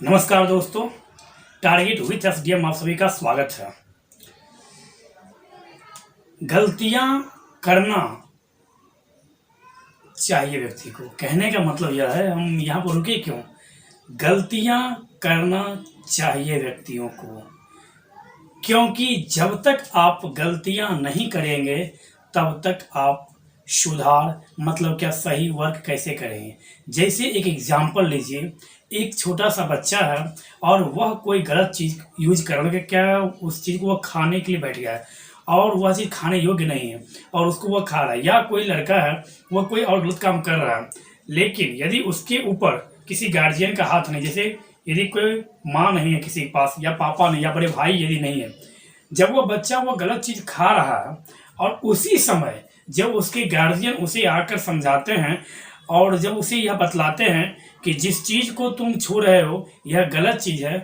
नमस्कार दोस्तों, target with SDM आप सभी का स्वागत है। गलतियां करना चाहिए व्यक्ति को। कहने का मतलब यह है, हम यहाँ पर रुके क्यों। गलतियां करना चाहिए व्यक्तियों को, क्योंकि जब तक आप गलतियां नहीं करेंगे तब तक आप सुधार मतलब क्या सही वर्क कैसे करेंगे। जैसे एक एग्जाम्पल लीजिए, एक छोटा सा बच्चा है और वह कोई गलत चीज़ यूज कर रहा है, क्या उस चीज़ को वह खाने के लिए बैठ गया है और वह चीज़ खाने योग्य नहीं है और उसको वह खा रहा है। या कोई लड़का है, वह कोई और गलत काम कर रहा है, लेकिन यदि उसके ऊपर किसी गार्जियन का हाथ नहीं, जैसे यदि कोई माँ नहीं है किसी के पास, या पापा नहीं, या बड़े भाई यदि नहीं है, जब वह बच्चा वह गलत चीज़ खा रहा है और उसी समय जब उसके गार्जियन उसे आकर समझाते हैं और जब उसे यह बतलाते हैं कि जिस चीज़ को तुम छू रहे हो यह गलत चीज़ है,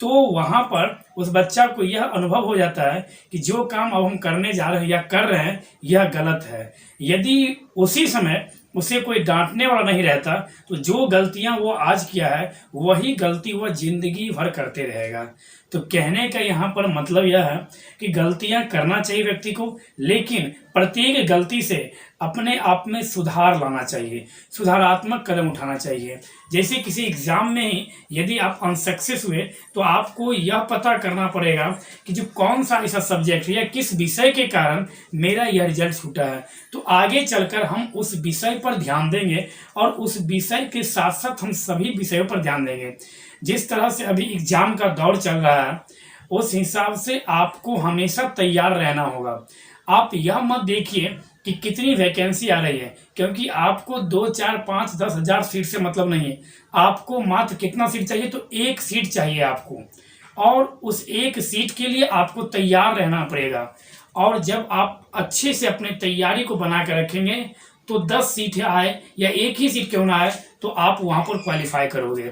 तो वहाँ पर उस बच्चा को यह अनुभव हो जाता है कि जो काम अब हम करने जा रहे हैं या कर रहे हैं यह गलत है। यदि उसी समय उसे कोई डांटने वाला नहीं रहता तो जो गलतियां वो आज किया है वही गलती वह जिंदगी भर करते रहेगा। तो कहने का यहाँ पर मतलब यह है कि गलतियां करना चाहिए व्यक्ति को, लेकिन प्रत्येक गलती से अपने आप में सुधार लाना चाहिए, सुधारात्मक कदम उठाना चाहिए। जैसे किसी एग्जाम में ही यदि आप अनसक्सेस हुए तो आपको यह पता करना पड़ेगा कि जो कौन सा ऐसा सब्जेक्ट है या किस विषय के कारण मेरा यह रिजल्ट छूटा है, तो आगे चलकर हम उस विषय पर ध्यान देंगे और उस विषय के साथ साथ हम सभी विषयों पर ध्यान देंगे। जिस तरह से अभी एग्जाम का दौर चल रहा है उस हिसाब से आपको हमेशा तैयार रहना होगा। आप यह मत देखिए कि कितनी वैकेंसी आ रही है, क्योंकि आपको 2, 4, 5, 10 हजार सीट से मतलब नहीं है। आपको मात्र कितना सीट चाहिए, तो एक सीट चाहिए आपको, और उस एक सीट के लिए आपको तैयार रहना पड़ेगा। और जब आप अच्छे से अपने तैयारी को बना कर रखेंगे तो 10 सीटें आए या एक ही सीट क्यों ना आए तो आप वहाँ पर क्वालिफाई करोगे।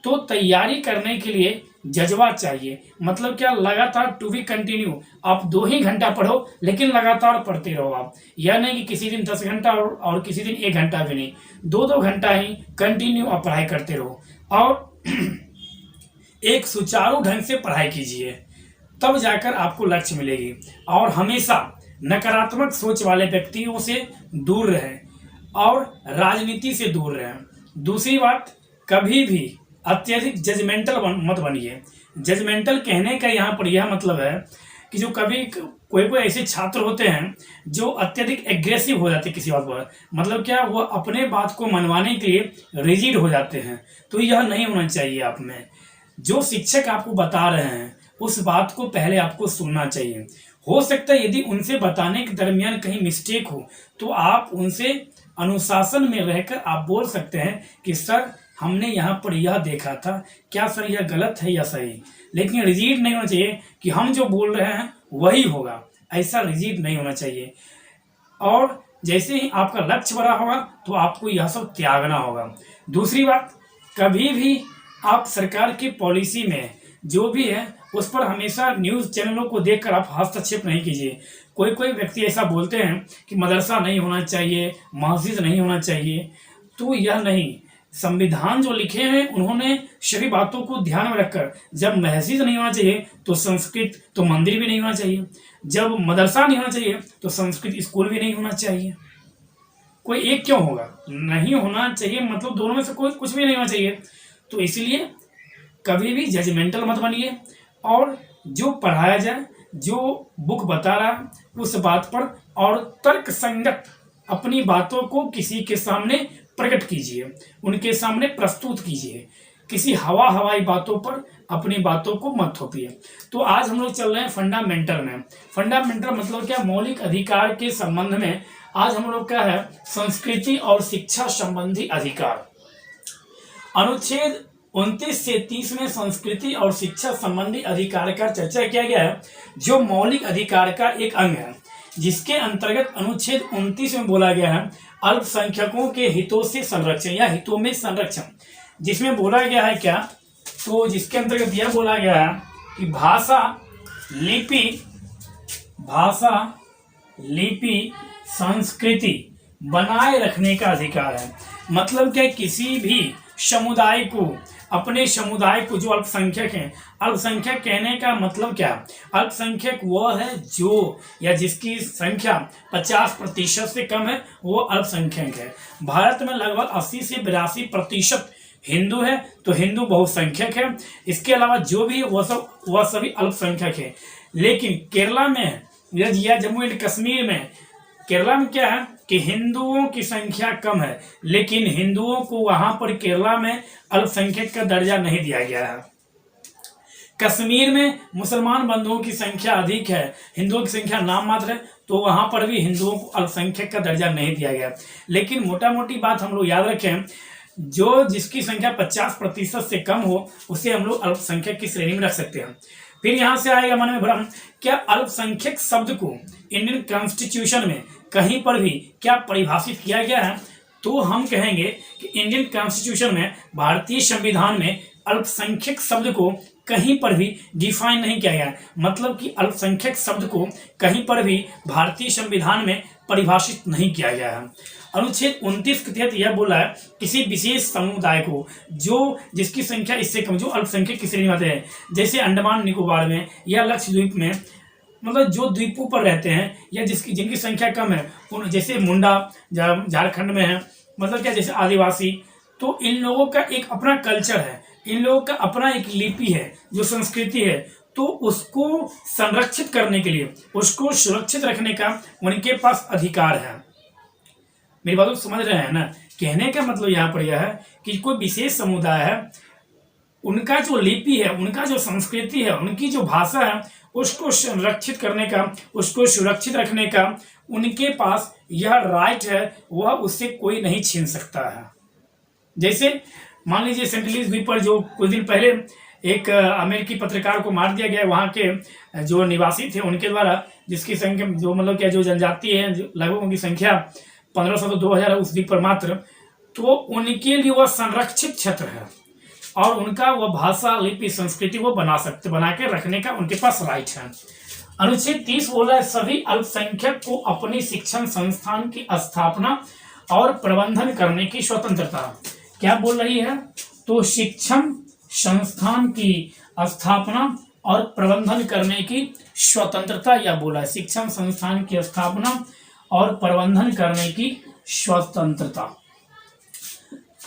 तो तैयारी करने के लिए जज्बा चाहिए, मतलब क्या, लगातार टू बी कंटिन्यू। आप 2 ही घंटा पढ़ो लेकिन लगातार पढ़ते रहो। आप यह नहीं कि किसी दिन 10 घंटा और किसी दिन 1 घंटा भी नहीं, 2-2 घंटा ही कंटिन्यू आप पढ़ाई करते रहो और एक सुचारू ढंग से पढ़ाई कीजिए, तब जाकर आपको लक्ष्य मिलेगी। और हमेशा नकारात्मक सोच वाले व्यक्तियों से दूर रहें और राजनीति से दूर रहें। दूसरी बात, कभी भी अत्यधिक जजमेंटल मत बनिए। जजमेंटल कहने का यहाँ पर यह मतलब है कि जो कभी कोई ऐसे छात्र होते हैं जो अत्यधिक एग्रेसिव हो जाते हैं किसी बात पर, मतलब क्या, वो अपने बात को मनवाने के लिए रिजिड हो जाते हैं। तो यह नहीं होना चाहिए आप में। जो शिक्षक आपको बता रहे हैं उस बात को पहले आपको सुनना चाहिए। हो सकता है यदि उनसे बताने के दरमियान कहीं मिस्टेक हो तो आप उनसे अनुशासन में रहकर आप बोल सकते हैं कि सर हमने यहाँ पर यह देखा था, क्या सर यह गलत है या सही। लेकिन रिजिड नहीं होना चाहिए कि हम जो बोल रहे हैं वही होगा, ऐसा रिजिड नहीं होना चाहिए। और जैसे ही आपका लक्ष्य बड़ा होगा तो आपको यह सब त्यागना होगा। दूसरी बात, कभी भी आप सरकार की पॉलिसी में जो भी है उस पर हमेशा न्यूज़ चैनलों को देखकर आप हस्तक्षेप नहीं कीजिए। कोई व्यक्ति ऐसा बोलते हैं कि मदरसा नहीं होना चाहिए, मस्जिद नहीं होना चाहिए, तो यह नहीं। संविधान जो लिखे हैं उन्होंने सभी बातों को ध्यान में रखकर, जब मस्जिद नहीं होना चाहिए तो संस्कृत तो मंदिर भी नहीं होना चाहिए, जब मदरसा नहीं होना चाहिए तो संस्कृत स्कूल भी नहीं होना चाहिए। कोई एक क्यों होगा, नहीं होना चाहिए मतलब दोनों में से कोई कुछ भी नहीं होना चाहिए। तो इसलिए कभी भी जजमेंटल मत बनिए और जो पढ़ाया जाए, जो बुक बता रहा है उस बात पर और तर्क संगत अपनी बातों को किसी के सामने प्रकट कीजिए, उनके सामने प्रस्तुत कीजिए। किसी हवाई बातों पर अपनी बातों को मत थोपिए। तो आज हम लोग चल रहे हैं फंडामेंटल में। फंडामेंटल मतलब क्या, मौलिक अधिकार के संबंध में आज हम लोग क्या है, संस्कृति और शिक्षा संबंधी अधिकार। अनुच्छेद 29 से 30 में संस्कृति और शिक्षा संबंधी अधिकार का चर्चा किया गया है, जो मौलिक अधिकार का एक अंग है, जिसके अंतर्गत अनुच्छेद 29 में बोला गया है अल्पसंख्यकों के हितों से संरक्षण या हितों में संरक्षण। जिसमें बोला गया है क्या, तो जिसके अंतर्गत यह बोला गया है कि भाषा लिपि संस्कृति बनाए रखने का अधिकार है। मतलब क्या, किसी भी समुदाय को अपने समुदाय को, जो अल्पसंख्यक हैं, अल्पसंख्यक कहने का मतलब क्या? अल्पसंख्यक वो है जो या जिसकी संख्या 50% से कम है, वो अल्पसंख्यक है। भारत में लगभग 80 से 82% हिंदू है, तो हिंदू बहुसंख्यक है। इसके अलावा जो भी वह सभी अल्पसंख्यक है। लेकिन केरला में या जम्मू एंड कश्मीर में, केरला में क्या है कि हिंदुओं की संख्या कम है, लेकिन हिंदुओं को वहां पर केरला में अल्पसंख्यक का दर्जा नहीं दिया गया है। कश्मीर में मुसलमान बंधुओं की संख्या अधिक है, हिंदुओं की संख्या नाम मात्र है, तो वहां पर भी हिंदुओं को अल्पसंख्यक का दर्जा नहीं दिया गया। लेकिन मोटा मोटी बात हम लोग याद रखें, जो जिसकी संख्या 50% से कम हो, उसे हम लोग अल्पसंख्यक की श्रेणी में रख सकते हैं। फिर यहां से आएगा मन में भ्रम, क्या अल्पसंख्यक शब्द को इंडियन कॉन्स्टिट्यूशन में कहीं पर भी क्या परिभाषित किया गया है? तो हम कहेंगे कि इंडियन कॉन्स्टिट्यूशन में, भारतीय संविधान में अल्पसंख्यक शब्द को कहीं पर भी डिफाइन नहीं किया गया है। मतलब कि अल्पसंख्यक शब्द को कहीं पर भी भारतीय संविधान में परिभाषित नहीं किया गया है। अनुच्छेद 29 के तहत यह बोला है, किसी विशेष समुदाय को जो जिसकी संख्या इससे कम, जो अल्पसंख्यक की श्रेणी में आते हैं, जैसे अंडमान निकोबार में या लक्षद्वीप में, मतलब जो द्वीपों पर रहते हैं या जिनकी संख्या कम है, उन जैसे मुंडा झारखंड में है, मतलब क्या, जैसे आदिवासी, तो इन लोगों का एक अपना कल्चर है, इन लोगों का अपना एक लिपि है, जो संस्कृति है, तो उसको संरक्षित करने के लिए, उसको सुरक्षित रखने का उनके पास अधिकार है। मेरी बात को समझ रहे हैं ना? कहने का मतलब यहाँ पर यह है कि कोई विशेष समुदाय है, उनका जो लिपि है, उनका जो संस्कृति है, उनकी जो भाषा है, उसको संरक्षित करने का, उसको सुरक्षित रखने का उनके पास यह राइट है, वह उससे कोई नहीं छीन सकता है। जैसे मान लीजिए सेंटिनलीज द्वीप पर जो कुछ दिन पहले एक अमेरिकी पत्रकार को मार दिया गया, वहाँ के जो निवासी थे उनके द्वारा, जिसकी संख्या जो मतलब क्या जो जनजाति है, लगभग उनकी संख्या 1500 से 2000 उस द्वीप पर मात्र, तो उनके लिए वह संरक्षित क्षेत्र है और उनका वह भाषा, लिपि, संस्कृति वो बना के रखने का उनके पास राइट है। अनुच्छेद 30 बोला है, सभी अल्पसंख्यक को अपनी शिक्षण संस्थान की स्थापना और प्रबंधन करने की स्वतंत्रता। क्या बोल रही है? तो शिक्षण संस्थान की स्थापना और प्रबंधन करने की स्वतंत्रता, यह बोला है, शिक्षण संस्थान की स्थापना और प्रबंधन करने की स्वतंत्रता।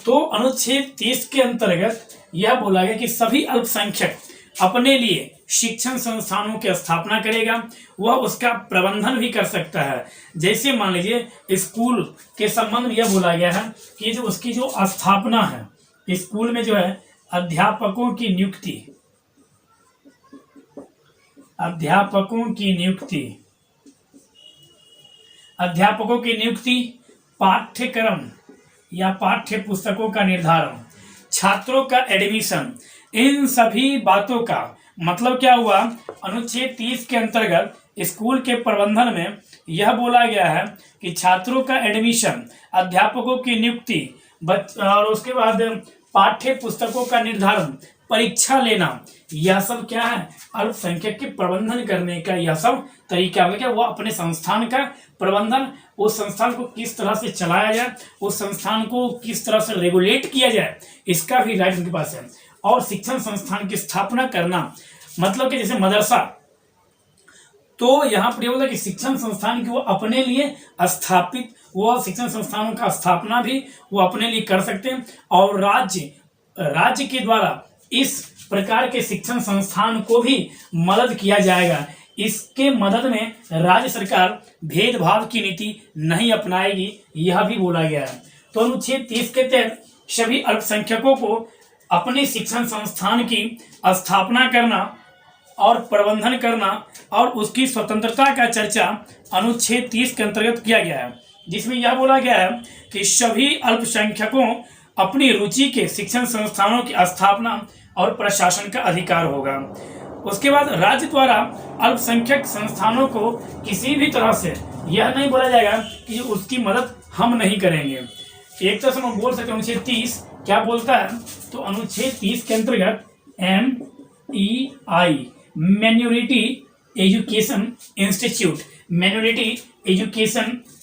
तो अनुच्छेद 30 के अंतर्गत यह बोला गया कि सभी अल्पसंख्यक अपने लिए शिक्षण संस्थानों की स्थापना करेगा, वह उसका प्रबंधन भी कर सकता है। जैसे मान लीजिए स्कूल के संबंध में यह बोला गया है कि जो उसकी जो स्थापना है, स्कूल में जो है अध्यापकों की नियुक्ति, पाठ्यक्रम या पाठ्य पुस्तकों का निर्धारण, छात्रों का एडमिशन, इन सभी बातों का मतलब क्या हुआ? अनुच्छेद 30 के अंतर्गत स्कूल के प्रबंधन में यह बोला गया है कि छात्रों का एडमिशन, अध्यापकों की नियुक्ति और उसके बाद पाठ्य पुस्तकों का निर्धारण, परीक्षा लेना, यह सब क्या है? अल्पसंख्यक के प्रबंधन करने का यह सब तरीका है। क्या वो अपने संस्थान का प्रबंधन, उस संस्थान को किस तरह से चलाया जाए, उस संस्थान को किस तरह से रेगुलेट किया जाए, इसका भी राइट उनके पास है। और शिक्षण संस्थान की स्थापना करना, मतलब कि जैसे मदरसा, तो यहाँ पर बोला कि शिक्षण संस्थान की वो अपने लिए स्थापित, वो शिक्षण संस्थानों का स्थापना भी वो अपने लिए कर सकते हैं और राज्य के द्वारा इस प्रकार के शिक्षण संस्थान को भी मदद किया जाएगा। इसके मदद में राज्य सरकार भेदभाव की नीति नहीं अपनाएगी, यह भी बोला गया है। तो अनुच्छेद 30 के तहत सभी अल्पसंख्यकों को अपने शिक्षण संस्थान की स्थापना करना और प्रबंधन करना और उसकी स्वतंत्रता का चर्चा अनुच्छेद 30 के अंतर्गत किया गया है, जिसमें यह बोला गया है कि सभी अल्पसंख्यकों अपनी रुचि के शिक्षण संस्थानों की स्थापना और प्रशासन का अधिकार होगा। उसके बाद राज्य द्वारा अल्पसंख्यक संस्थानों को किसी भी तरह से यह नहीं बोला जाएगा कि उसकी मदद हम नहीं करेंगे। एक तरह से हम बोल सकते हैं अनुच्छेद 30 क्या बोलता है? तो अनुच्छेद 30 के अंतर्गत MEI माइनॉरिटी एजुकेशन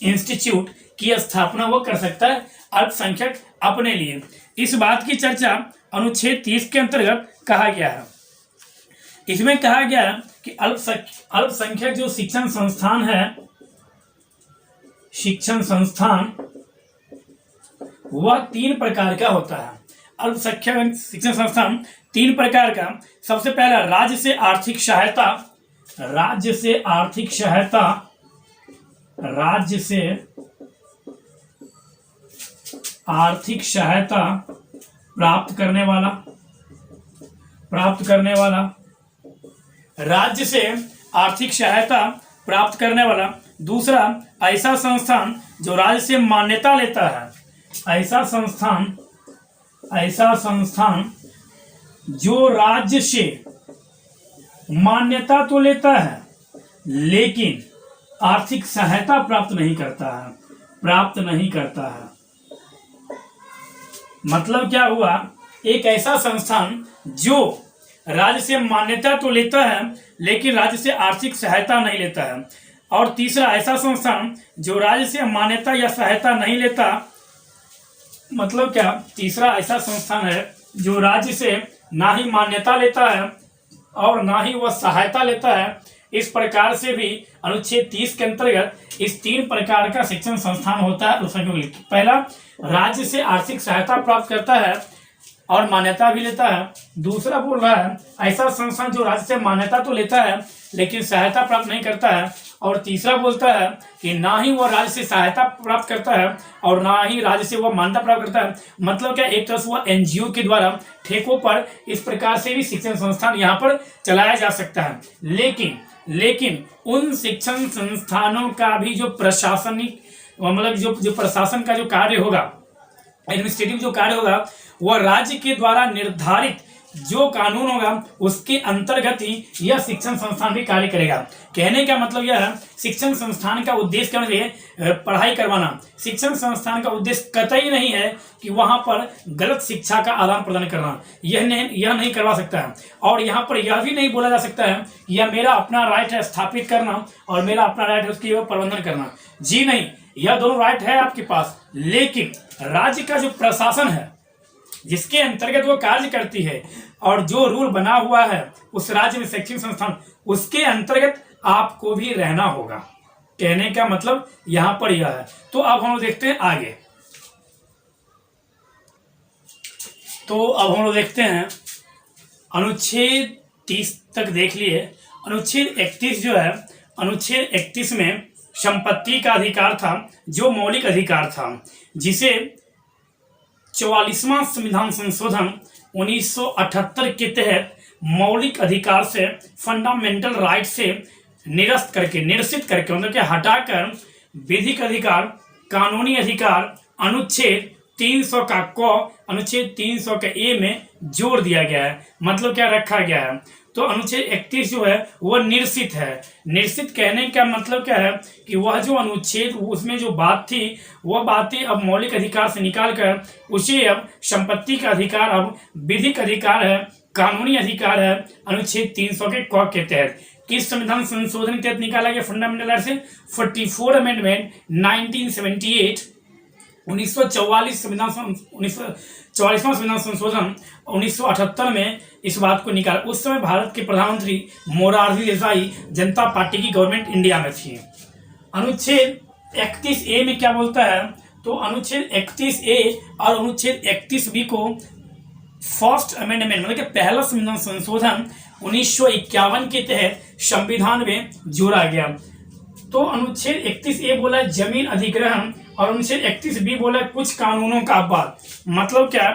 इंस्टीट्यूट की स्थापना वो कर सकता है अल्पसंख्यक अपने लिए। इस बात की चर्चा अनुच्छेद 30 के अंतर्गत कहा गया है। इसमें कहा गया है कि अल्पसंख्यक जो शिक्षण संस्थान है, शिक्षण संस्थान वह 3 प्रकार का होता है। अल्पसंख्यक शिक्षण संस्थान 3 प्रकार का। सबसे पहला राज्य से आर्थिक सहायता, राज्य से आर्थिक सहायता, राज्य से आर्थिक सहायता प्राप्त करने वाला, राज्य से आर्थिक सहायता प्राप्त करने वाला। दूसरा, ऐसा संस्थान जो राज्य से मान्यता लेता है, ऐसा संस्थान जो राज्य से मान्यता तो लेता है लेकिन आर्थिक सहायता प्राप्त नहीं करता है। मतलब क्या हुआ, एक ऐसा संस्थान जो राज्य से मान्यता तो लेता है लेकिन राज्य से आर्थिक सहायता नहीं लेता है। और तीसरा, ऐसा संस्थान जो राज्य से मान्यता या सहायता नहीं लेता, मतलब क्या, तीसरा ऐसा संस्थान है जो राज्य से ना ही मान्यता लेता है और ना ही वह सहायता लेता है। इस प्रकार से भी अनुच्छेद 30 के अंतर्गत इस 3 प्रकार का शिक्षण संस्थान होता है। पहला, राज्य से आर्थिक सहायता प्राप्त करता है और मान्यता भी लेता है। दूसरा बोल रहा है ऐसा संस्थान जो राज्य से मान्यता तो लेता है लेकिन सहायता प्राप्त नहीं करता है। और तीसरा बोलता है कि ना ही वह राज्य से सहायता प्राप्त करता है और ना ही राज्य से वह मान्यता प्राप्त करता है। मतलब क्या, एक तरह से वह एनजीओ के द्वारा ठेकों पर इस प्रकार से भी शिक्षण संस्थान यहाँ पर चलाया जा सकता है। लेकिन उन शिक्षण संस्थानों का भी जो प्रशासनिक, मतलब जो प्रशासन का जो कार्य होगा, एडमिनिस्ट्रेटिव जो कार्य होगा, वह राज्य के द्वारा निर्धारित जो कानून होगा उसके अंतर्गत ही यह शिक्षण संस्थान भी कार्य करेगा। कहने का मतलब यह है, शिक्षण संस्थान का उद्देश्य क्या होना चाहिए, पढ़ाई करवाना। शिक्षण संस्थान का उद्देश्य कतई नहीं है कि वहां पर गलत शिक्षा का आदान प्रदान करना, यह नहीं करवा सकता है। और यहाँ पर यह भी नहीं बोला जा सकता है कि यह मेरा अपना राइट है स्थापित करना और मेरा अपना राइट है उसकी प्रबंधन करना। जी नहीं, यह दोनों राइट है आपके पास, लेकिन राज्य का जो प्रशासन है जिसके अंतर्गत वो कार्य करती है और जो रूल बना हुआ है उस राज्य में शैक्षणिक संस्थान, उसके अंतर्गत आपको भी रहना होगा। कहने का मतलब यहां पर यह है। तो अब हम लोग देखते हैं आगे। तो अब हम लोग देखते हैं अनुच्छेद 30 तक देख लिए। अनुच्छेद 31 जो है, अनुच्छेद 31 में संपत्ति का अधिकार था जो मौलिक अधिकार था, जिसे 44वां संविधान संशोधन 1978 के तहत मौलिक अधिकार से, फंडामेंटल राइट से निरस्त करके, निरसित करके, मतलब कि हटाकर विधिक अधिकार, कानूनी अधिकार अनुच्छेद 300 का क, अनुच्छेद 300 के ए में जोड़ दिया गया है। मतलब क्या रखा गया है, तो अनुच्छेद 31 जो है वह निरसित है। निरसित कहने का मतलब क्या है कि वह जो अनुच्छेद, उसमें जो बात थी वह बातें अब मौलिक अधिकार से निकाल कर उसे अब संपत्ति का अधिकार अब विधिक अधिकार है, कानूनी अधिकार है अनुच्छेद 300 के क के तहत। किस संविधान संशोधन के तहत निकाला गया फंडामेंटल राइट से? 44 अमेंडमेंट 1978, 1944 संविधान 1944वां संविधान संशोधन 1978 में इस बात को निकाला। उस समय भारत के प्रधानमंत्री मोरारजी देसाई जनता पार्टी की गवर्नमेंट इंडिया में थी। अनुच्छेद 31 ए में क्या बोलता है, तो अनुच्छेद 31 ए और अनुच्छेद 31 बी को फर्स्ट अमेंडमेंट, मतलब कि पहला संविधान संशोधन 1951 के तहत संविधान में जोड़ा गया। तो अनुच्छेद 31 ए बोला जमीन अधिग्रहण और अनुच्छेद 31 बी बोला कुछ कानूनों का अपवाद। मतलब क्या,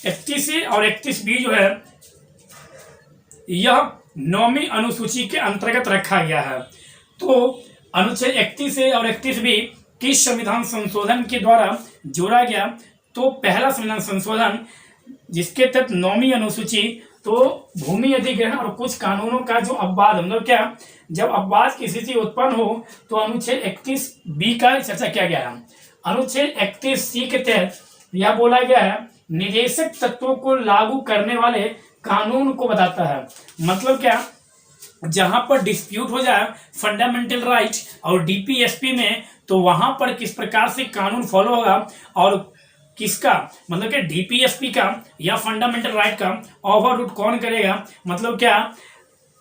31 ए और 31 बी जो है यह 9वीं अनुसूची के अंतर्गत रखा गया है। तो अनुच्छेद 31 ए और 31 बी किस संविधान संशोधन के द्वारा जोड़ा गया, तो पहला संविधान संशोधन जिसके तहत 9वीं अनुसूची, तो भूमि अधिग्रहण और कुछ कानूनों का जो अपवाद, मतलब क्या, जब अपवाद की स्थिति उत्पन्न हो तो अनुच्छेद 31 बी का चर्चा किया गया है। अनुच्छेद 31 सी के तहत यह बोला गया है निदेशक तत्वों को लागू करने वाले कानून को बताता है। मतलब क्या, जहां पर डिस्प्यूट हो जाए फंडामेंटल राइट और डीपीएसपी में, तो वहां पर किस प्रकार से कानून फॉलो होगा और किसका, मतलब कि डीपीएसपी का या फंडामेंटल राइट का ओवररूल कौन करेगा, मतलब क्या,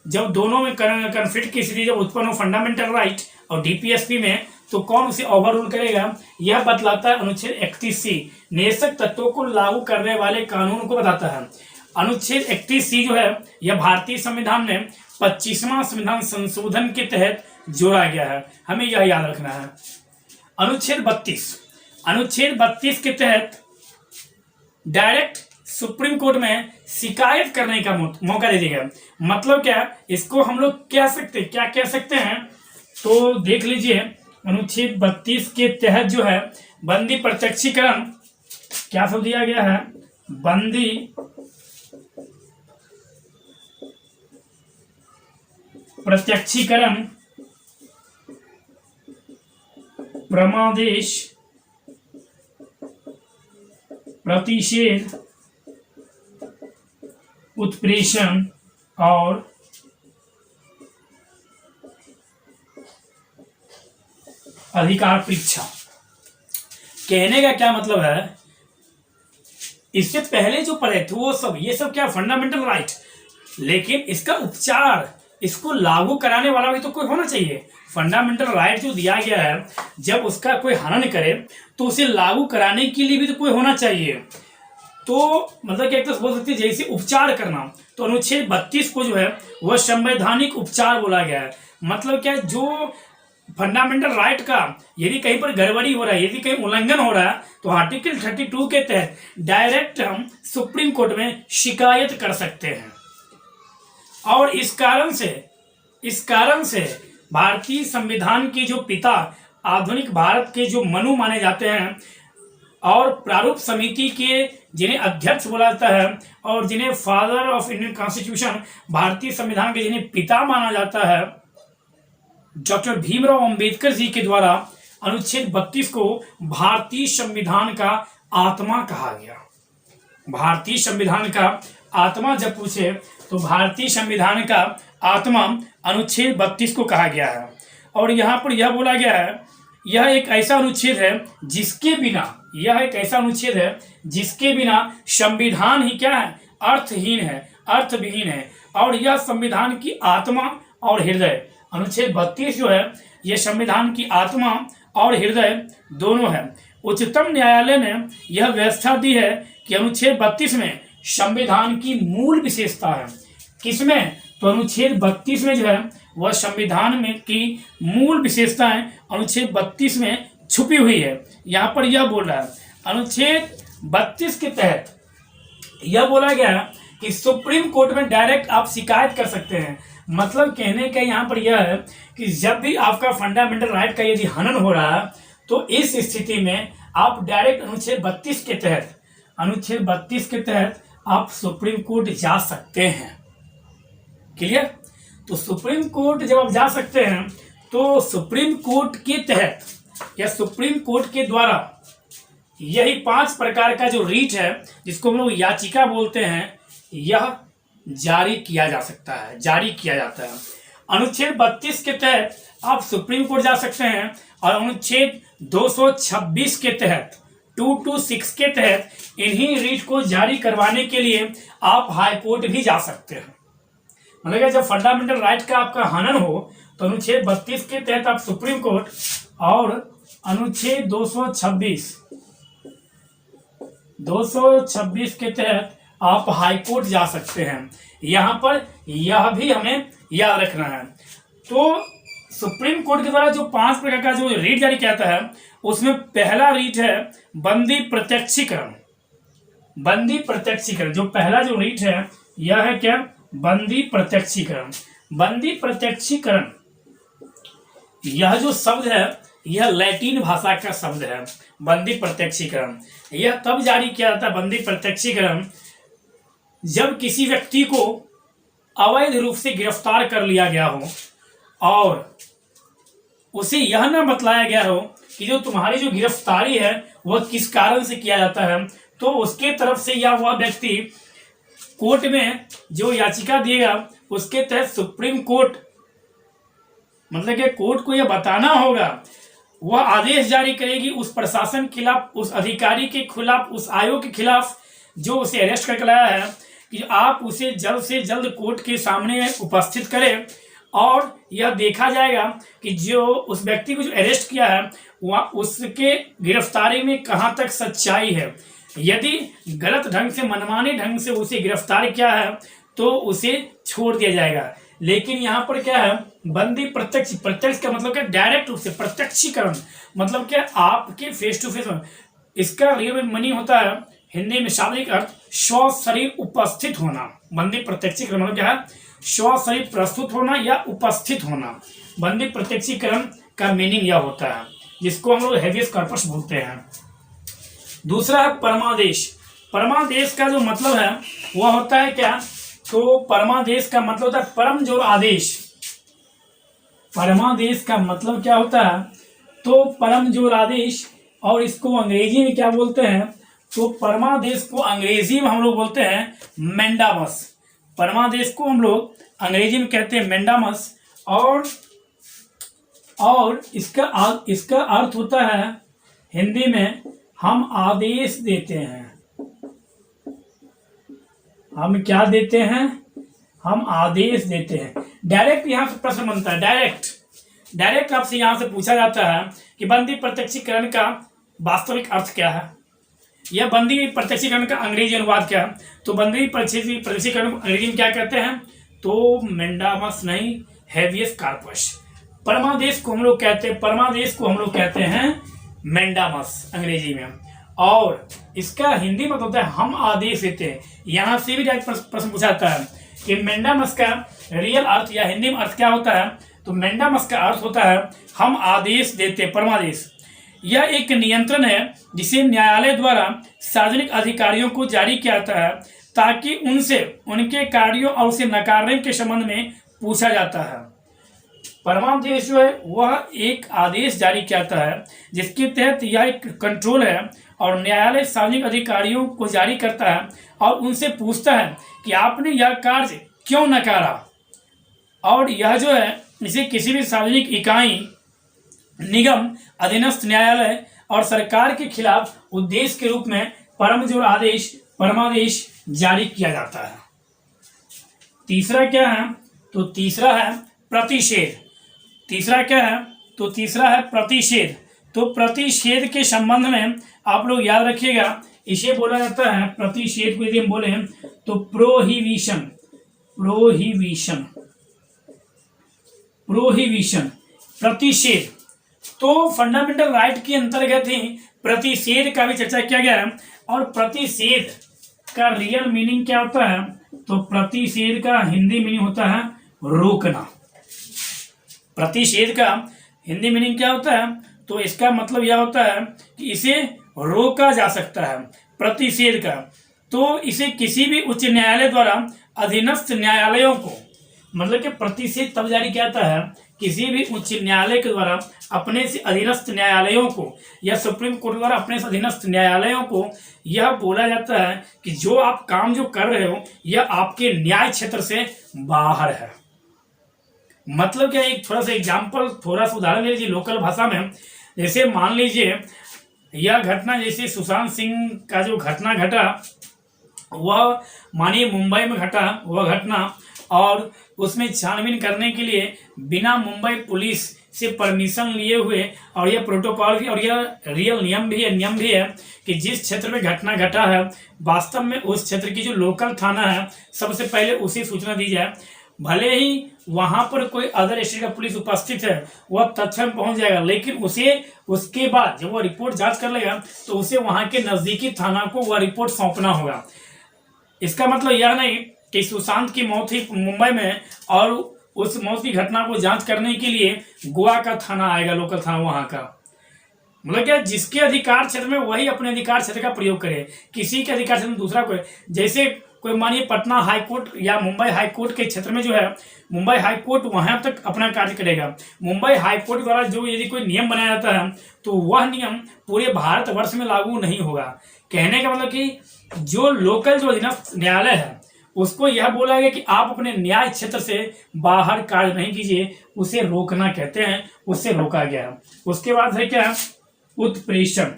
जब दोनों में कन्फ्लिक्ट की स्थिति जब उत्पन्न हो फंडामेंटल राइट और डीपीएसपी में, तो कौन उसे ओवररूल करेगा, यह बतलाता है अनुच्छेद 31C निवेशक तत्वों को लागू करने वाले कानून को बताता है। अनुच्छेद 31C जो है यह भारतीय संविधान में 25वां संविधान संशोधन के तहत जोड़ा गया है, हमें यह याद रखना है। अनुच्छेद 32 के तहत डायरेक्ट सुप्रीम कोर्ट में शिकायत करने का मौका दे दिया गया। मतलब क्या, इसको हम लोग क्या कह सकते हैं, तो देख लीजिए अनुच्छेद 32 के तहत जो है बंदी प्रत्यक्षीकरण, क्या सब दिया गया है, बंदी प्रत्यक्षीकरण, प्रमादेश, प्रतिषेध, उत्प्रेषण और अधिकार परीक्षा। कहने का क्या मतलब है, इससे पहले जो पढ़े थे वो सब, ये सब क्या फंडामेंटल राइट, लेकिन इसका उपचार, इसको लागू कराने वाला भी तो कोई होना चाहिए। फंडामेंटल राइट जो दिया गया है, जब उसका कोई हनन करे तो उसे लागू कराने के लिए भी तो कोई होना चाहिए। तो मतलब क्या, एक तो बोल सकते हैं जैसे उपचार करना, तो अनुच्छेद 32 को जो है वह संवैधानिक उपचार बोला गया है। मतलब क्या, जो फंडामेंटल राइट का यदि कहीं पर गड़बड़ी हो रहा है, यदि कहीं उल्लंघन हो रहा है, तो आर्टिकल 32 के तहत डायरेक्ट हम सुप्रीम कोर्ट में शिकायत कर सकते हैं। और इस कारण से भारतीय संविधान के जो पिता, आधुनिक भारत के जो मनु माने जाते हैं, और प्रारूप समिति के जिन्हें अध्यक्ष बोला जाता है और जिन्हें फादर ऑफ इंडियन कॉन्स्टिट्यूशन, भारतीय संविधान के जिन्हें पिता माना जाता है, डॉक्टर भीमराव अंबेडकर जी के द्वारा अनुच्छेद 32 को भारतीय संविधान का आत्मा कहा गया। भारतीय संविधान का आत्मा जब पूछे तो भारतीय संविधान का आत्मा अनुच्छेद 32 को कहा गया है। और यहाँ पर यह बोला गया है, यह एक ऐसा अनुच्छेद है जिसके बिना संविधान ही क्या है, अर्थविहीन है। और यह संविधान की आत्मा और हृदय, अनुच्छेद 32 जो है यह संविधान की आत्मा और हृदय दोनों है। उच्चतम न्यायालय ने यह व्यवस्था दी है कि अनुच्छेद 32 में संविधान की मूल विशेषता है। किसमें, तो अनुच्छेद 32 में जो है वह संविधान में की मूल विशेषताएं अनुच्छेद 32 में छुपी हुई है। यहाँ पर यह बोल रहा है, अनुच्छेद 32 के तहत यह बोला गया कि सुप्रीम कोर्ट में डायरेक्ट आप शिकायत कर सकते हैं। मतलब कहने का यहाँ पर यह है कि जब भी आपका फंडामेंटल राइट का यदि हनन हो रहा है, तो इस स्थिति में आप डायरेक्ट अनुच्छेद 32 के तहत आप सुप्रीम कोर्ट जा सकते हैं। क्लियर। तो सुप्रीम कोर्ट जब आप जा सकते हैं, तो सुप्रीम कोर्ट के तहत या सुप्रीम कोर्ट के द्वारा यही 5 प्रकार का जो रीट है, जिसको हम लोग याचिका बोलते हैं, यह जारी किया जाता है। अनुच्छेद 32 के तहत आप सुप्रीम कोर्ट जा सकते हैं, और अनुच्छेद 226 के तहत 226 के तहत इन्हीं रीट को जारी करवाने के लिए आप हाई कोर्ट भी जा सकते हैं। मतलब जब फंडामेंटल राइट का आपका हनन हो, तो अनुच्छेद 32 के तहत आप सुप्रीम कोर्ट, और अनुच्छेद 226 के तहत आप हाई कोर्ट जा सकते हैं। यहाँ पर यह भी हमें याद रखना है। तो सुप्रीम कोर्ट के द्वारा जो 5 प्रकार का जो रीट जारी किया जाता है, उसमें पहला रीट है बंदी प्रत्यक्षीकरण। जो पहला जो रीट है यह है क्या, बंदी प्रत्यक्षीकरण। यह जो शब्द है यह लैटिन भाषा का शब्द है। बंदी प्रत्यक्षीकरण यह तब जारी किया जाता है, बंदी प्रत्यक्षीकरण, जब किसी व्यक्ति को अवैध रूप से गिरफ्तार कर लिया गया हो और उसे यह न बतलाया गया हो कि जो तुम्हारी जो गिरफ्तारी है वह किस कारण से किया जाता है, तो उसके तरफ से या वह व्यक्ति कोर्ट में जो याचिका दिएगा उसके तहत सुप्रीम कोर्ट, मतलब कि कोर्ट को यह बताना होगा वह आदेश जारी करेगी उस प्रशासन के खिलाफ, उस अधिकारी के खिलाफ, उस आयोग के खिलाफ जो उसे अरेस्ट करके लाया है, कि आप उसे जल्द से जल्द कोर्ट के सामने उपस्थित करें और यह देखा जाएगा कि जो उस व्यक्ति को जो अरेस्ट किया है वह उसके गिरफ्तारी में कहाँ तक सच्चाई है। यदि गलत ढंग से, मनमाने ढंग से उसे गिरफ्तार किया है तो उसे छोड़ दिया जाएगा। लेकिन यहाँ पर क्या है, बंदी प्रत्यक्ष, प्रत्यक्ष का मतलब क्या, डायरेक्ट रूप से, प्रत्यक्षीकरण मतलब क्या, आपके फेस टू फेस। इसका रियल मीनिंग होता है हिंदी में शाब्दिक अर्थ स्वशरीर उपस्थित होना। बंदी प्रत्यक्षीकरण मतलब क्या है, स्वशरीर प्रस्तुत होना या उपस्थित होना। बंदी प्रत्यक्षीकरण का मीनिंग यह होता है, जिसको हम लोग हेबियस कॉर्पस बोलते हैं। दूसरा है परमादेश। परमादेश का जो मतलब है वह होता है क्या, तो परमादेश का मतलब होता है परम जोर आदेश। परमादेश का मतलब क्या होता है, तो परम जोर आदेश। और इसको अंग्रेजी में क्या बोलते हैं, तो परमादेश को अंग्रेजी में हम लोग बोलते हैं मैंडामस। परमादेश को हम लोग अंग्रेजी में कहते हैं मैंडामस। और इसका अर्थ होता है हिंदी में हम आदेश देते हैं। हम क्या देते हैं, हम आदेश देते हैं। डायरेक्ट यहां से प्रश्न बनता है, डायरेक्ट आपसे यहां से पूछा जाता है कि बंदी प्रत्यक्षीकरण का वास्तविक अर्थ क्या है, यह बंदी प्रत्यक्षीकरण का अंग्रेजी अनुवाद क्या है। तो बंदी प्रत्यक्षीकरण अंग्रेजी में क्या कहते हैं, तो मैंडामस नहीं, हेबियस कॉर्पस। परमादेश को हम लोग कहते हैं मैंडामस अंग्रेजी में। और इसका हिंदी मतलब होता है हम आदेश देते हैं। यहां से भी डायरेक्ट प्रश्न पूछा जाता है कि मैंडामस का रियल अर्थ या हिंदी में अर्थ क्या होता है, तो मैंडामस का अर्थ होता है हम आदेश देते, परमादेश। यह एक नियंत्रण है जिसे न्यायालय द्वारा सार्वजनिक अधिकारियों को जारी किया जाता है ताकि उनसे उनके कार्यों और उसे नकारने के संबंध में पूछा जाता है। परमादेश जो है वह एक आदेश जारी किया जाता है जिसके तहत यह एक कंट्रोल है और न्यायालय सार्वजनिक अधिकारियों को जारी करता है और उनसे पूछता है कि आपने यह कार्य क्यों नकारा। और यह जो है इसे किसी भी सार्वजनिक इकाई, निगम, अधीनस्थ न्यायालय और सरकार के खिलाफ उद्देश्य के रूप में परमजोर आदेश, परमादेश जारी किया जाता है। तीसरा क्या है, तो तीसरा है प्रतिषेध। तीसरा क्या है, तो तीसरा है प्रतिषेध। तो प्रतिषेध के संबंध में आप लोग याद रखिएगा, इसे बोला जाता है, प्रतिषेध को यदि हम बोले तो प्रोहिबिशन। प्रतिषेध तो फंडामेंटल राइट के अंतर्गत ही प्रतिषेध का भी चर्चा किया गया है। और प्रतिषेध का रियल मीनिंग क्या होता है, तो प्रतिषेध का हिंदी मीनिंग होता है रोकना। प्रतिषेध का हिंदी मीनिंग क्या होता है, तो इसका मतलब यह होता है कि इसे रोका जा सकता है। प्रतिषेध का तो इसे किसी भी उच्च न्यायालय द्वारा अधीनस्थ न्यायालयों को, मतलब कि प्रतिषेध तब जारी किया जाता है किसी भी उच्च न्यायालय के द्वारा अपने से अधीनस्थ न्यायालयों को या सुप्रीम कोर्ट द्वारा अपने से अधीनस्थ न्यायालयों को यह बोला जाता है कि जो आप काम जो कर रहे हो यह आपके न्याय क्षेत्र से बाहर है। मतलब क्या, एक थोड़ा सा एग्जाम्पल, थोड़ा सा उदाहरण ले लीजिए लोकल भाषा में। जैसे मान लीजिए यह घटना, जैसे सुशांत सिंह का जो घटना घटा वह मानिए मुंबई में घटा वह घटना, और उसमें छानबीन करने के लिए बिना मुंबई पुलिस से परमिशन लिए हुए, और यह प्रोटोकॉल भी और यह रियल नियम भी है कि जिस क्षेत्र में घटना घटा है वास्तव में उस क्षेत्र की जो लोकल थाना है सबसे पहले उसी सूचना दी जाए। भले ही वहां पर कोई अदर स्टेट का पुलिस उपस्थित है वह तत्क्षण पहुंच जाएगा, लेकिन उसे उसके बाद जब वह रिपोर्ट जांच कर लेगा तो उसे वहां के नजदीकी थाना को वह रिपोर्ट सौंपना होगा। इसका मतलब यह नहीं कि सुशांत की मौत ही मुंबई में और उस मौत की घटना को जांच करने के लिए गोवा का थाना आएगा, लोकल थाना वहां का। मतलब क्या, जिसके अधिकार क्षेत्र में वही अपने अधिकार क्षेत्र का प्रयोग करे, किसी के अधिकार क्षेत्र में दूसरा कोई। जैसे कोई मानिए पटना हाई कोर्ट या मुंबई हाई कोर्ट के क्षेत्र में जो है मुंबई हाई कोर्ट वहां तक अपना कार्य करेगा। मुंबई हाई कोर्ट द्वारा जो यदि कोई नियम बनाया जाता है तो वह नियम पूरे भारतवर्ष में लागू नहीं होगा। कहने का मतलब कि जो लोकल जो अधीनस्थ न्यायालय है उसको यह बोला गया कि आप अपने न्याय क्षेत्र से बाहर कार्य नहीं कीजिए, उसे रोकना कहते हैं, उससे रोका गया। उसके बाद है क्या, उत्प्रेषण,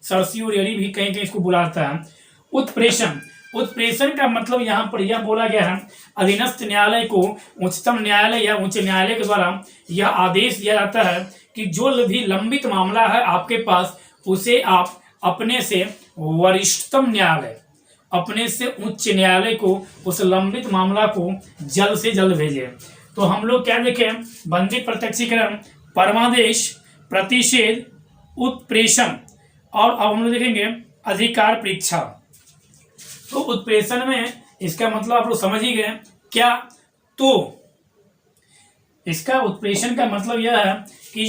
सर्टियोरी भी कहीं कहीं इसको बुलाता है। उत्प्रेषण, उत्प्रेषण का मतलब यहाँ पर यह बोला गया है, अधीनस्थ न्यायालय को उच्चतम न्यायालय या उच्च न्यायालय के द्वारा यह आदेश दिया जाता है कि जो भी लंबित मामला है आपके पास, उसे आप अपने से वरिष्ठतम न्यायालय, अपने से उच्च न्यायालय को उस लंबित मामला को जल्द से जल्द भेजें। तो हम लोग क्या देखें, बंदी प्रत्यक्षीकरण, परमादेश, प्रतिषेध, उत्प्रेषण, और अब हम लोग देखेंगे अधिकार परीक्षा। तो उत्प्रेषण में इसका मतलब आप लोग समझ ही गए क्या, तो इसका उत्प्रेषण का मतलब यह है कि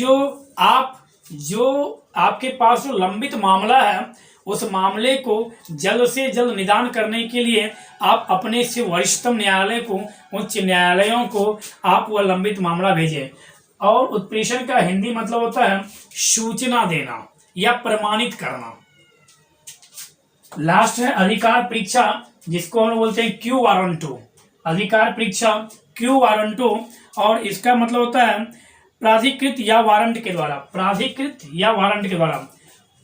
जो आपके पास जो लंबित मामला है, उस मामले को जल्द से जल्द निदान करने के लिए आप अपने से वरिष्ठतम न्यायालय को, उच्च न्यायालयों को आप वह लंबित मामला भेजें। और उत्प्रेषण का हिंदी मतलब होता है सूचना देना या प्रमाणित करना। लास्ट है अधिकार परीक्षा, जिसको हम बोलते हैं क्यू वारंटो। अधिकार परीक्षा, क्यू वारंटो, और इसका मतलब होता है प्राधिकृत या वारंट के द्वारा, प्राधिकृत या वारंट के द्वारा।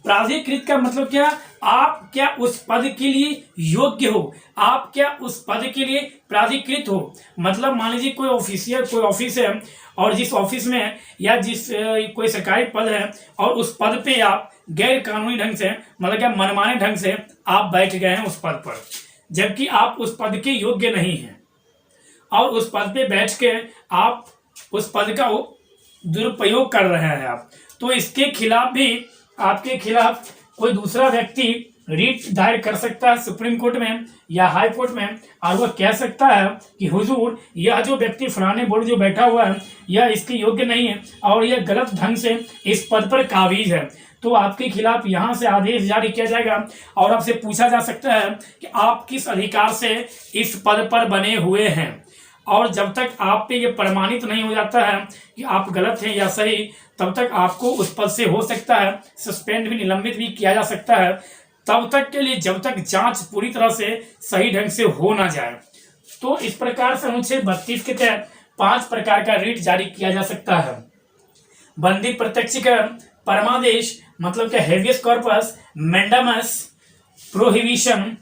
प्राधिकृत का मतलब क्या, आप क्या उस पद के लिए योग्य हो, आप क्या उस पद के लिए प्राधिकृत हो। मतलब मान लीजिए कोई ऑफिस है, और जिस ऑफिस में या जिस कोई सरकारी पद है, और उस पद पे आप गैर कानूनी ढंग से, मतलब क्या मनमाने ढंग से आप बैठ गए हैं उस पद पर, जबकि आप उस पद के योग्य नहीं हैं, और उस पद पे बैठ के आप उस पद का दुरुपयोग कर रहे हैं आप, तो इसके खिलाफ भी आपके खिलाफ कोई दूसरा व्यक्ति रीट दायर कर सकता है सुप्रीम कोर्ट में या हाई कोर्ट में, और वह कह सकता है कि हुजूर, यह जो व्यक्ति फलाने बोर्ड जो बैठा हुआ है, यह इसके योग्य नहीं है और यह गलत ढंग से इस पद पर काबिज है। तो आपके खिलाफ यहाँ से आदेश जारी किया जाएगा, और आपसे पूछा जा सकता है कि आप किस अधिकार से इस पद पर बने हुए हैं। और जब तक आप पे ये प्रमाणित नहीं हो जाता है कि आप गलत हैं या सही, तब तक आपको उस पद से हो सकता है सस्पेंड भी, निलंबित भी किया जा सकता है, तब तक के लिए, जब तक जांच पूरी तरह से सही ढंग से हो ना जाए। तो इस प्रकार से अनुच्छेद 32 के तहत 5 प्रकार का रीट जारी किया जा सकता है। बंदी प्रत्यक्षीकरण, परमादेश मतलब क्या हेवियस कॉर्पस, मैंडामस, प्रोहिबिशन,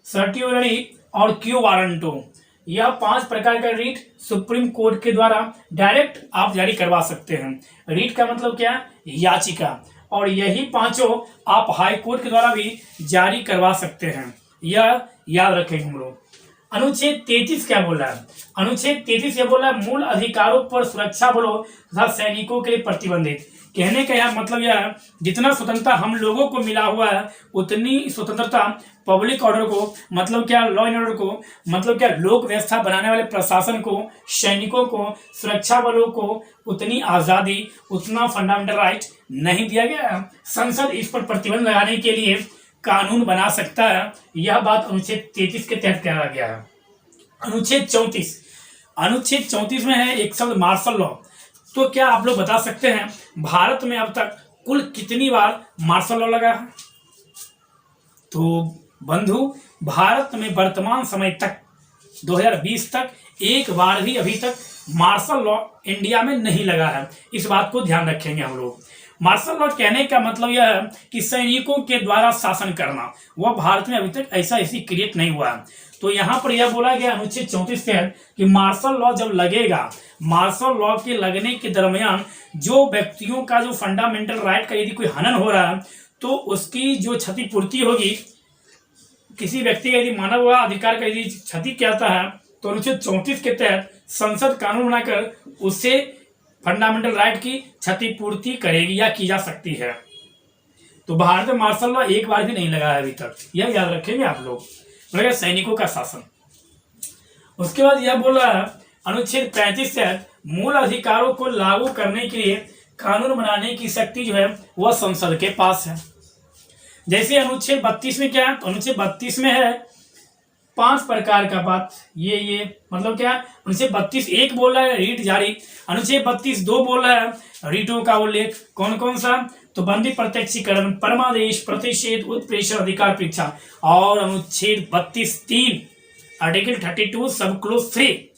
सर्टियोरी और क्यू वारंटो, यह 5 प्रकार का रीट सुप्रीम कोर्ट के द्वारा डायरेक्ट आप जारी करवा सकते हैं। रीट का मतलब क्या, याचिका, और यही 5 आप हाई कोर्ट के द्वारा भी जारी करवा सकते हैं, यह याद रखेंगे हम लोग। अनुच्छेद 33 क्या बोला है, अनुच्छेद 33 यह बोला है मूल अधिकारों पर सुरक्षा बलों तथा सैनिकों के लिए प्रतिबंधित। कहने का यह मतलब यह है, जितना स्वतंत्रता हम लोगों को मिला हुआ है, उतनी स्वतंत्रता पब्लिक ऑर्डर को, मतलब क्या लॉ एंड ऑर्डर को, मतलब क्या लोक व्यवस्था बनाने वाले प्रशासन को, सैनिकों को, सुरक्षा बलों को उतनी आज़ादी, उतना फंडामेंटल राइट नहीं दिया गया है। संसद इस पर प्रतिबंध लगाने के लिए कानून बना सकता है, यह बात अनुच्छेद 33 के तहत कहा गया है। अनुच्छेद 34, अनुच्छेद 34 में है एक शब्द मार्शल लॉ। तो क्या आप लोग बता सकते हैं भारत में अब तक कुल कितनी बार मार्शल लॉ लगा है? तो बंधु, भारत में वर्तमान समय तक 2020 तक एक बार भी अभी तक मार्शल लॉ इंडिया में नहीं लगा है। इस बात को ध्यान रखेंगे हम लोग। मार्शल लॉ कहने का मतलब यह है कि सैनिकों के द्वारा शासन करना, वह भारत में अभी तक ऐसा क्रिएट नहीं हुआ है। तो यहाँ पर यह बोला गया अनुच्छेद 34 के तहत कि मार्शल लॉ जब लगेगा, मार्शल लॉ के लगने के दरमियान जो व्यक्तियों का जो फंडामेंटल राइट का यदि कोई हनन हो रहा है, तो उसकी जो क्षतिपूर्ति होगी, किसी व्यक्ति का यदि मानव अधिकार का यदि क्षति कहता है, तो अनुच्छेद 34 के तहत संसद कानून बनाकर उससे फंडामेंटल राइट की क्षतिपूर्ति करेगी या की जा सकती है। तो भारत में मार्शल लॉ एक बार भी नहीं लगा है अभी तक, यह याद रखेंगे आप लोग। मतलब सैनिकों का शासन। उसके बाद यह बोला है अनुच्छेद 35 से मूल अधिकारों को लागू करने के लिए कानून बनाने की शक्ति जो है वह संसद के पास है। जैसे अनुच्छेद 32 में क्या है, तो अनुच्छेद 32 में है 5 प्रकार का बात, ये मतलब क्या, अनुच्छेद 32 बोल रहा है रीट जारी, अनुच्छेद 32 बोल रहा है रीटों का उल्लेख, कौन कौन सा, तो बंदी प्रत्यक्षीकरण, परमादेश, प्रतिषेध, उत्प्रेषण, अधिकार परीक्षा और अनुच्छेद 32(3) आर्टिकल 32 सब क्लोज 3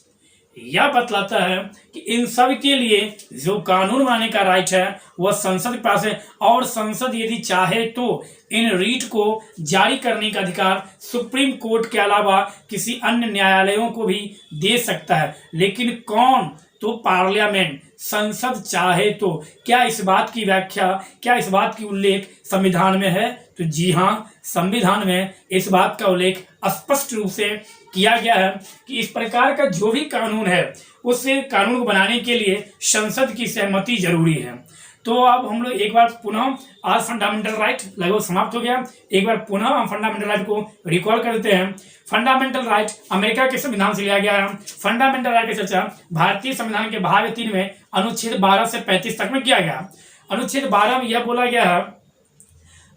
यह बतलाता है कि इन सब के लिए जो कानून बनाने का राइट है वह संसद के पास है, और संसद यदि चाहे तो इन रीट को जारी करने का अधिकार सुप्रीम कोर्ट के अलावा किसी अन्य न्यायालयों को भी दे सकता है। लेकिन कौन? तो पार्लियामेंट, संसद चाहे तो। क्या इस बात की व्याख्या, क्या इस बात की उल्लेख संविधान में है? तो जी हाँ, संविधान में इस बात का उल्लेख स्पष्ट रूप से किया गया है कि इस प्रकार का जो भी कानून है उस कानून को बनाने के लिए संसद की सहमति जरूरी है। तो अब हम लोग एक बार पुनः, आज फंडामेंटल राइट लगभग समाप्त हो गया, एक बार पुनः हम फंडामेंटल राइट को रिकॉल कर देते हैं। फंडामेंटल राइट अमेरिका के संविधान से लिया गया है। फंडामेंटल राइट की चर्चा भारतीय संविधान के भाग 3 में अनुच्छेद 12 से 35 तक में किया गया। अनुच्छेद 12 में यह बोला गया है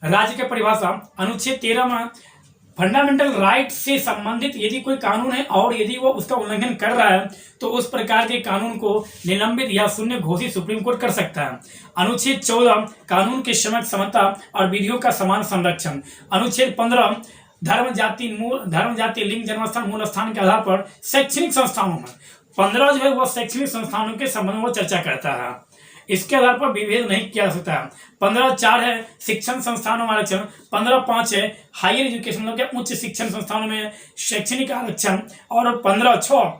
राज्य की परिभाषा। अनुच्छेद 13 में फंडामेंटल राइट से संबंधित यदि कोई कानून है और यदि वो उसका उल्लंघन कर रहा है तो उस प्रकार के कानून को निलंबित या शून्य घोषित सुप्रीम कोर्ट कर सकता है। अनुच्छेद 14 कानून के समक्ष समता और विधियों का समान संरक्षण। अनुच्छेद 15 धर्म जाति लिंग जन्मस्थान मूल स्थान के आधार पर शैक्षणिक संस्थानों में 15 जो है वह शैक्षणिक संस्थानों के संबंध में चर्चा करता है, इसके आधार पर विभेद नहीं किया जा सकता। 15(4) है शिक्षण संस्थानों में आरक्षण। 15(5) है हायर एजुकेशन मतलब क्या उच्च शिक्षण संस्थानों में शैक्षणिक आरक्षण। और 15(6)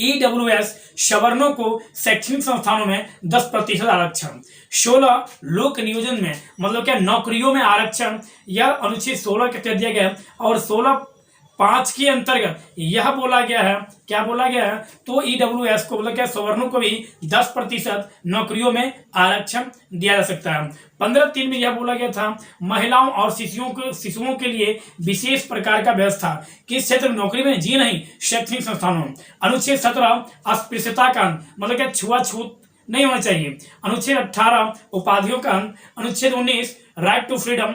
EWS सवर्णों को शैक्षणिक संस्थानों में 10% आरक्षण। 16 लोक नियोजन में मतलब क्या नौकरियों में आरक्षण, यह अनुच्छेद 16 के तहत दिया गया है। और 16(5) के अंतर्गत यह बोला गया है, क्या बोला गया है? तो EWS को मतलब क्या सवर्णों को भी 10% नौकरियों में आरक्षण दिया जा सकता है। 15(3) में यह बोला गया था महिलाओं और शिशुओं के लिए विशेष प्रकार का व्यवस्था किस क्षेत्र में? नौकरी में, जी नहीं, शैक्षणिक संस्थानों में। अनुच्छेद 17 अस्पृश्यता का अंत मतलब क्या छुआछूत नहीं होना चाहिए। अनुच्छेद 18 उपाधियों का अंत। अनुच्छेद 19 राइट टू फ्रीडम।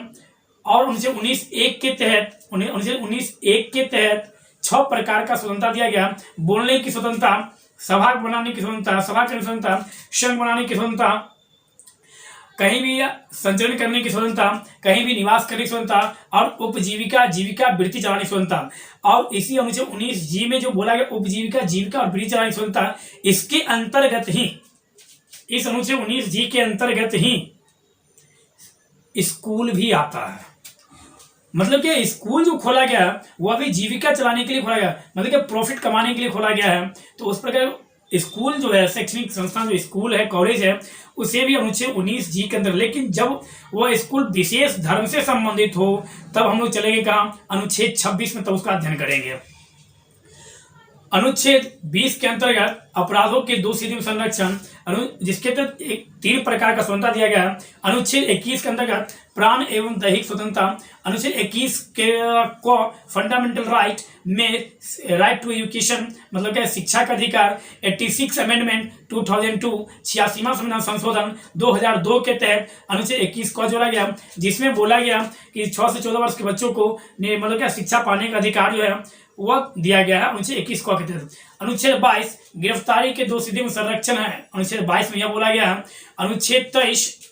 और अनुच्छेद 19(1) के तहत 6 प्रकार का स्वतंत्रता दिया गया। बोलने की स्वतंत्रता, सभा बनाने की स्वतंत्रता, सभा करने की स्वतंत्रता, संघ बनाने की स्वतंत्रता, कहीं भी संचरण करने की स्वतंत्रता, कहीं भी निवास करने की स्वतंत्रता और उपजीविका जीविका वृत्ति चलाने की स्वतंत्रता। और इसी अनुच्छेद 19(G) में जो बोला गया उपजीविका जीविका और वृत्ति चलाने की स्वतंत्रता, इसके अंतर्गत ही, इस अनुच्छेद 19(G) के अंतर्गत ही स्कूल भी आता है। मतलब कि स्कूल जो खोला गया है वह भी जीविका चलाने के लिए खोला गया, मतलब कि प्रॉफिट कमाने के लिए खोला गया है। तो उस प्रकार स्कूल जो है, शैक्षणिक संस्थान जो स्कूल है, कॉलेज है, उसे भी अनुच्छेद 19(G) के अंदर। लेकिन जब वह स्कूल विशेष धर्म से संबंधित हो तब हम लोग चलेंगे कहाँ? अनुच्छेद 26 में, तब उसका अध्ययन करेंगे। अनुच्छेद 20 के अंतर्गत अपराधों के दोषी संरक्षण, जिसके तहत 3 प्रकार का स्वतंत्रता दिया गया है। अनुच्छेद 21 के अंतर्गत प्राण एवं दैहिक स्वतंत्रता। अनुच्छेद 21 के को फंडामेंटल राइट में राइट टू एजुकेशन मतलब क्या शिक्षा का अधिकार। 86 अमेंडमेंट 2002 86वां संविधान संशोधन 2002 के तहत अनुच्छेद 21 को जोड़ा गया, जिसमें बोला गया कि 6 से 14 वर्ष के बच्चों को मतलब क्या शिक्षा पाने का अधिकार जो है वह दिया गया है अनुच्छेद 21 को के तहत। अनुच्छेद 22 गिरफ्तारी के दोषी में संरक्षण है। अनुच्छेद 22 में यह बोला गया है। अनुच्छेद 23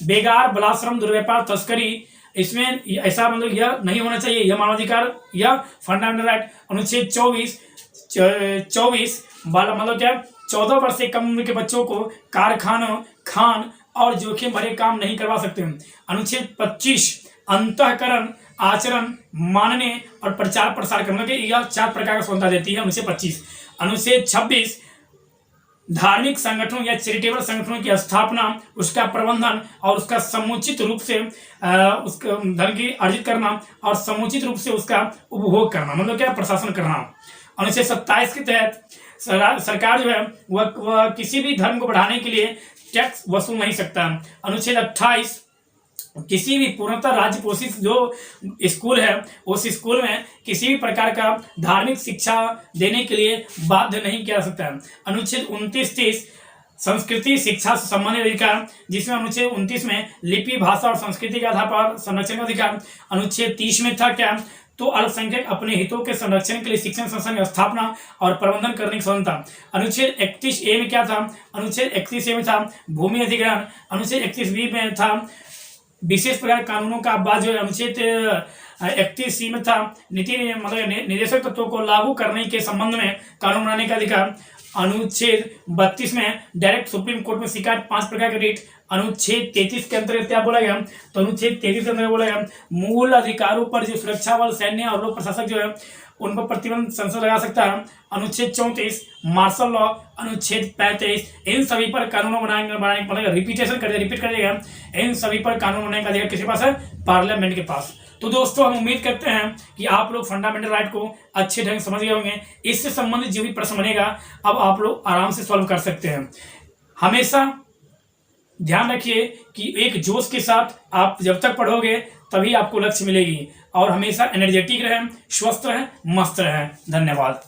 बेगार बलाश्रम दुर्व्यापार तस्करी, इसमें ऐसा मतलब यह नहीं होना चाहिए, यह मानवाधिकार या फंडामेंटल राइट। अनुच्छेद 24 मतलब क्या 14 वर्ष से कम उम्र के बच्चों को कारखानों खान और जोखिम भरे काम नहीं करवा सकते। अनुच्छेद 25 अंतःकरण आचरण मानने और प्रचार प्रसार करने के यह 4 प्रकार का स्वतंत्रता देती है अनुच्छेद 25। अनुच्छेद 26 धार्मिक संगठनों या चैरिटेबल संगठनों की स्थापना, उसका प्रबंधन और उसका समुचित रूप से उसका धन की अर्जित करना और समुचित रूप से उसका उपभोग करना मतलब क्या प्रशासन करना। अनुच्छेद 27 के तहत सरकार जो है वह किसी भी धर्म को बढ़ाने के लिए टैक्स वसूल नहीं सकता। अनुच्छेद 28 किसी भी पूर्णतः राज्य पोषित जो स्कूल है उस स्कूल में किसी भी प्रकार का धार्मिक शिक्षा देने के लिए बाध्य नहीं किया जा सकता है। अनुच्छेद 29-30 संस्कृति शिक्षा से संबंधित अधिकार, जिसमें अनुच्छेद 29 में लिपि भाषा और संस्कृति के आधार पर संरक्षण का अधिकार। अनुच्छेद 30 में था क्या तो अल्पसंख्यक अपने हितों के संरक्षण के लिए शिक्षण संस्थान की स्थापना और प्रबंधन करने की स्वतंत्रता। अनुच्छेद 31A में क्या था? अनुच्छेद 31A में था भूमि अधिग्रहण। अनुच्छेद 31B में था विशेष प्रकार कानूनों का बाद जो अनुच्छेद 31C में था नीति मतलब निर्देशक तत्वों को लागू करने के संबंध में कानून बनाने का अधिकार। अनुच्छेद 32 में डायरेक्ट सुप्रीम कोर्ट में शिकायत 5 प्रकार के रिट। अनुच्छेद 33 के अंतर्गत क्या बोला गया? तो अनुच्छेद 33 के अंतर्गत बोला गया मूल अधिकारों पर जो सुरक्षा बल, सैन्य और लोक प्रशासक जो है उन पर प्रतिबंध संसद लगा सकता है। अनुच्छेद 34 मार्शल लॉ। अनुच्छेद 35 इन सभी पर कानून बनाने रिपीट कर देगा। इन सभी पर कानून बनाने का अधिकार किसके पास है? पार्लियामेंट के पास। तो दोस्तों हम उम्मीद करते हैं कि आप लोग फंडामेंटल राइट को अच्छे ढंग से समझ गए होंगे। इससे संबंधित जो भी प्रश्न बनेगा अब आप लोग आराम से सॉल्व कर सकते हैं। हमेशा ध्यान रखिए कि एक जोश के साथ आप जब तक पढ़ोगे तभी आपको लक्ष्य मिलेगी, और हमेशा एनर्जेटिक रहें, स्वस्थ रहें, मस्त रहें। धन्यवाद।